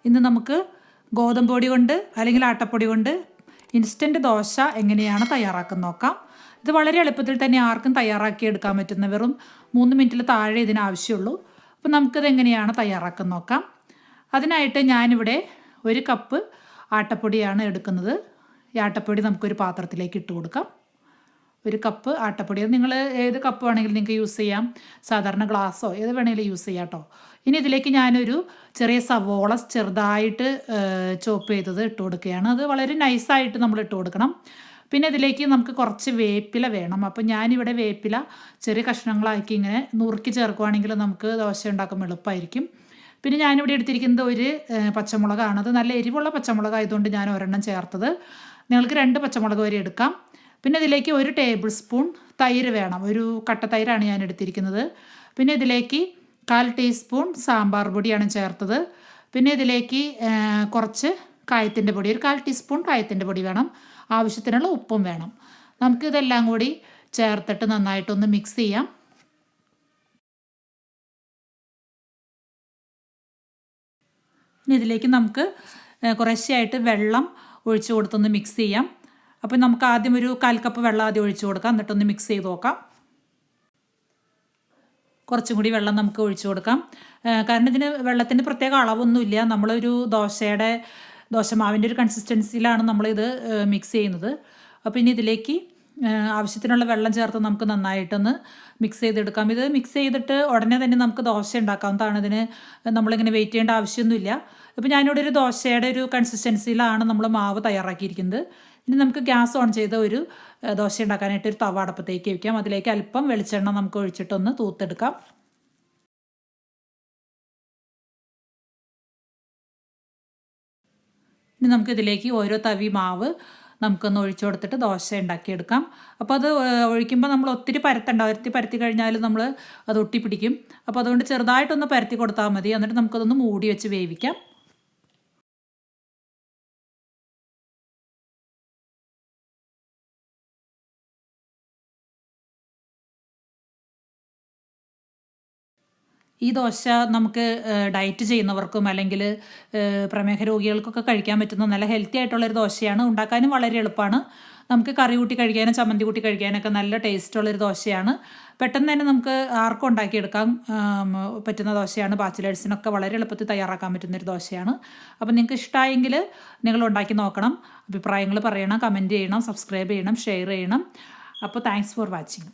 ഇന്ന് നമുക്ക് ഗോതമ്പ് പൊടി കൊണ്ട് അല്ലെങ്കിൽ ആട്ടപ്പൊടി കൊണ്ട് ഇൻസ്റ്റൻറ്റ് ദോശ എങ്ങനെയാണ് തയ്യാറാക്കുന്നത് നോക്കാം. ഇത് വളരെ എളുപ്പത്തിൽ തന്നെ ആർക്കും തയ്യാറാക്കി എടുക്കാൻ പറ്റുന്ന വെറും 3 മിനിറ്റിൽ താഴെ ഇതിന് ആവശ്യമുള്ളൂ. അപ്പോൾ നമുക്കിത് എങ്ങനെയാണ് തയ്യാറാക്കുന്നത് നോക്കാം. അതിനായിട്ട് ഞാനിവിടെ 1 കപ്പ് ആട്ടപ്പൊടിയാണ് എടുക്കുന്നത്. ഈ ആട്ടപ്പൊടി നമുക്കൊരു പാത്രത്തിലേക്ക് ഇട്ട് കൊടുക്കാം. 1 കപ്പ് ആട്ടപ്പൊടി, നിങ്ങൾ ഏത് കപ്പ് വേണമെങ്കിലും നിങ്ങൾക്ക് യൂസ് ചെയ്യാം, സാധാരണ ഗ്ലാസ്സോ ഏത് വേണമെങ്കിലും യൂസ് ചെയ്യാം കേട്ടോ. ഇനി ഇതിലേക്ക് ഞാനൊരു ചെറിയ സവോള ചെറുതായിട്ട് ചോപ്പ് ചെയ്തത് ഇട്ട് കൊടുക്കുകയാണ്. അത് വളരെ നൈസായിട്ട് നമ്മൾ ഇട്ട് കൊടുക്കണം. പിന്നെ ഇതിലേക്ക് നമുക്ക് കുറച്ച് വേപ്പില വേണം. അപ്പോൾ ഞാനിവിടെ വേപ്പില ചെറിയ കഷ്ണങ്ങളാക്കി ഇങ്ങനെ നുറുക്കി ചേർക്കുവാണെങ്കിൽ നമുക്ക് ദോശ ഉണ്ടാക്കുമ്പോൾ എളുപ്പമായിരിക്കും. പിന്നെ ഞാനിവിടെ എടുത്തിരിക്കുന്നത് 1 പച്ചമുളകാണ്. അത് നല്ല എരിവുള്ള പച്ചമുളകായതുകൊണ്ട് ഞാൻ ഒരെണ്ണം ചേർത്തത്. നിങ്ങൾക്ക് 2 പച്ചമുളക് വരെ എടുക്കാം. പിന്നെ ഇതിലേക്ക് 1 ടേബിൾ സ്പൂൺ തൈര് വേണം. ഒരു കട്ട തൈരാണ് ഞാൻ എടുത്തിരിക്കുന്നത്. പിന്നെ ഇതിലേക്ക് 1/4 ടീസ്പൂൺ സാമ്പാർ പൊടിയാണ് ചേർത്തത്. പിന്നെ ഇതിലേക്ക് കുറച്ച് കായത്തിൻ്റെ പൊടി, ഒരു 1/4 ടീസ്പൂൺ കായത്തിൻ്റെ പൊടി വേണം. ആവശ്യത്തിനുള്ള ഉപ്പും വേണം. നമുക്കിതെല്ലാം കൂടി ചേർത്തിട്ട് നന്നായിട്ടൊന്ന് മിക്സ് ചെയ്യാം. ഇനി ഇതിലേക്ക് നമുക്ക് കുറേശ്ശെയായിട്ട് വെള്ളം ഒഴിച്ച് കൊടുത്തൊന്ന് മിക്സ് ചെയ്യാം. അപ്പോൾ നമുക്ക് ആദ്യം ഒരു 1/4 കപ്പ് വെള്ളം ആദ്യം ഒഴിച്ച് കൊടുക്കാം. എന്നിട്ടൊന്ന് മിക്സ് ചെയ്ത് നോക്കാം. കുറച്ചും കൂടി വെള്ളം നമുക്ക് ഒഴിച്ച് കൊടുക്കാം. കാരണം ഇതിന് വെള്ളത്തിൻ്റെ പ്രത്യേക അളവൊന്നുമില്ല. നമ്മളൊരു ദോശമാവിൻ്റെ ഒരു കൺസിസ്റ്റൻസിയിലാണ് നമ്മളിത് മിക്സ് ചെയ്യുന്നത്. അപ്പോൾ ഇനി ഇതിലേക്ക് ആവശ്യത്തിനുള്ള വെള്ളം ചേർത്ത് നമുക്ക് നന്നായിട്ടൊന്ന് മിക്സ് ചെയ്തെടുക്കാം. ഇത് മിക്സ് ചെയ്തിട്ട് ഉടനെ തന്നെ നമുക്ക് ദോശ ഉണ്ടാക്കാവുന്നതാണ്. ഇതിന് നമ്മളിങ്ങനെ വെയിറ്റ് ചെയ്യേണ്ട ആവശ്യമൊന്നുമില്ല. ഇപ്പോൾ ഞാനിവിടെ ഒരു ദോശയുടെ ഒരു കൺസിസ്റ്റൻസിയിലാണ് നമ്മൾ മാവ് തയ്യാറാക്കിയിരിക്കുന്നത്. ഇനി നമുക്ക് ഗ്യാസ് ഓൺ ചെയ്ത് ഒരു ദോശ ഉണ്ടാക്കാനായിട്ട് ഒരു തവ അടുപ്പത്തേക്ക് വയ്ക്കാം. അതിലേക്ക് അല്പം വെളിച്ചെണ്ണ നമുക്ക് ഒഴിച്ചിട്ടൊന്ന് തൂത്തെടുക്കാം. ഇനി നമുക്കിതിലേക്ക് ഓരോ തവി മാവ് നമുക്കൊന്ന് ഒഴിച്ചു കൊടുത്തിട്ട് ദോശ ഉണ്ടാക്കിയെടുക്കാം. അപ്പോൾ അത് ഒഴിക്കുമ്പോൾ നമ്മൾ ഒത്തിരി പരത്തി കഴിഞ്ഞാൽ നമ്മൾ അത് ഒട്ടിപ്പിടിക്കും. അപ്പോൾ അതുകൊണ്ട് ചെറുതായിട്ടൊന്ന് പരത്തി കൊടുത്താൽ മതി. എന്നിട്ട് നമുക്കതൊന്ന് മൂടി വെച്ച് വേവിക്കാം. ഈ ദോശ നമുക്ക് ഡയറ്റ് ചെയ്യുന്നവർക്കും അല്ലെങ്കിൽ പ്രമേഹ രോഗികൾക്കൊക്കെ കഴിക്കാൻ പറ്റുന്ന നല്ല ഹെൽത്തി ആയിട്ടുള്ളൊരു ദോശയാണ്. ഉണ്ടാക്കാനും വളരെ എളുപ്പമാണ്. നമുക്ക് കറി കൂട്ടി കഴിക്കാനും ചമ്മന്തി കൂട്ടി കഴിക്കാനൊക്കെ നല്ല ടേസ്റ്റുള്ളൊരു ദോശയാണ്. പെട്ടെന്ന് തന്നെ നമുക്ക് ആർക്കും ഉണ്ടാക്കിയെടുക്കാൻ പറ്റുന്ന ദോശയാണ്. ബാച്ചിലേഴ്സിനൊക്കെ വളരെ എളുപ്പത്തിൽ തയ്യാറാക്കാൻ പറ്റുന്നൊരു ദോശയാണ്. അപ്പോൾ നിങ്ങൾക്ക് ഇഷ്ടമായെങ്കിൽ നിങ്ങൾ ഉണ്ടാക്കി നോക്കണം. അഭിപ്രായങ്ങൾ പറയണം, കമൻറ്റ് ചെയ്യണം, സബ്സ്ക്രൈബ് ചെയ്യണം, ഷെയർ ചെയ്യണം. അപ്പോൾ താങ്ക്സ് ഫോർ വാച്ചിങ്.